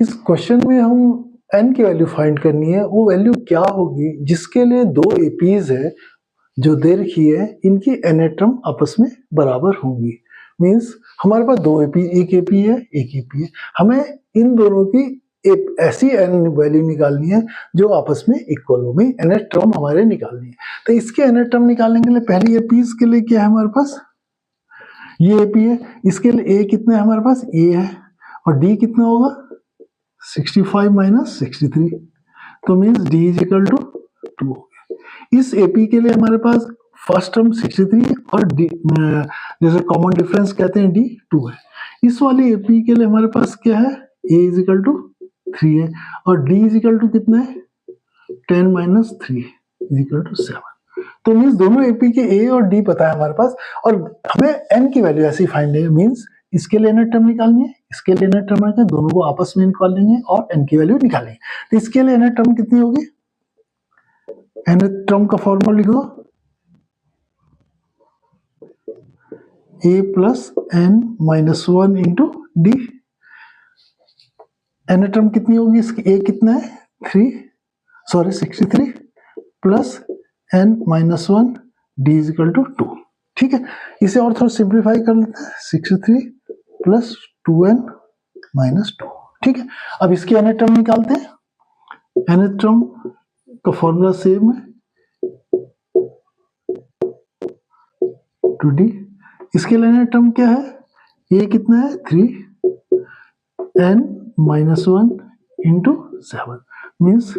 इस क्वेश्चन में हम n की वैल्यू फाइंड करनी है। वो वैल्यू क्या होगी जिसके लिए दो एपीज है जो दे रखी है, इनकी एनेट्रम आपस में बराबर होंगी। मींस हमारे पास दो एपी, एक एपी है एक एपी है, हमें इन दोनों की एक ऐसी एन वैल्यू निकालनी है जो आपस में इक्वल हो गई, एनेट्रम हमारे निकालनी है। तो इसके एनेट्रम निकालने के लिए पहली एपीज के लिए क्या है हमारे पास, ये एपी है, इसके लिए ए कितना है हमारे पास, ए है, और डी कितना होगा 65 माइनस 63, तो means D is equal to 2 हो गया। इस एपी के लिए हमारे पास फर्स्ट टर्म 63 है और डी जैसे कॉमन डिफरेंस कहते हैं डी 2 है। इस वाली एपी के लिए हमारे पास क्या है, ए इज इक्वल टू 3 है और डी इज इक्वल टू कितना है 10 माइनस 3 इज इक्वल टू 7। तो मीन्स दोनों एपी के ए और डी पता है हमारे पास, और हमें एन की वैल्यू ऐसी फाइंड है। मीन्स इसके लिए एनर टर्म निकालनी है, इसके लिए एनर टर्म है, दोनों को आपस में निकाल लेंगे और एन की वैल्यू निकालेंगे। तो इसके लिए एनर टर्म कितनी होगी, एनर टर्म का फॉर्मूला लिख दो, A plus N minus 1 into D. एनर टर्म कितनी होगी, इसकी ए कितना है 63 plus N minus 1 D is equal to 2। ठीक है, इसे और थोड़ा सिंप्लीफाई कर लेते हैं, 63 प्लस 2n माइनस 2। ठीक है, अब इसकी एनर टर्म निकालते हैं। एनर टर्म का फॉर्मूला सेम है, 2d। इसके लिए एनर टर्म क्या है, ये कितना है 3n minus 1 into 7 means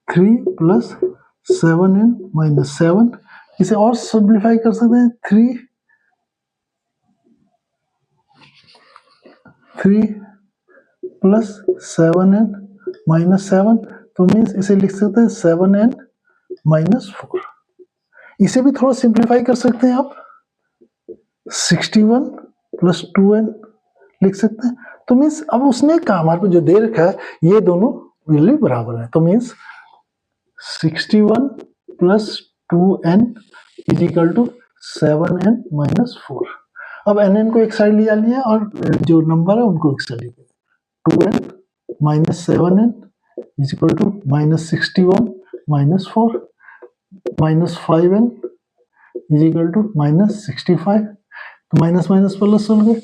3 plus 7n minus 7। इसे और सिंप्लीफाई कर सकते हैं, 3 प्लस 7n माइनस 7, तो मीन्स इसे लिख सकते हैं 7n माइनस 4। इसे भी थोड़ा सिंप्लीफाई कर सकते हैं आप, 61 प्लस 2n लिख सकते हैं। तो मीन्स अब उसने कहा हमारे को जो दे रखा है ये दोनों वैल्यू बराबर है, तो means 61 plus 2n is equal to 7n minus 4। अब nn को एक साइड लिया लिया और जो नंबर है उनको एक साइड लिया, 2n minus 7n is equal to minus 61 minus 4 minus 5n is equal to minus 65। तो माइनस माइनस प्लस हो गए,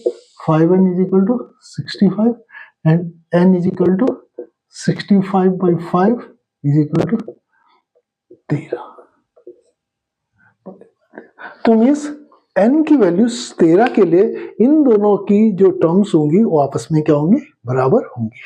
5n is equal to 65 and n is equal to 65 by 5 is equal to 13। तो means n की value 13 के लिए इन दोनों की जो टर्म्स होंगी वो आपस में क्या होंगी, बराबर होंगी।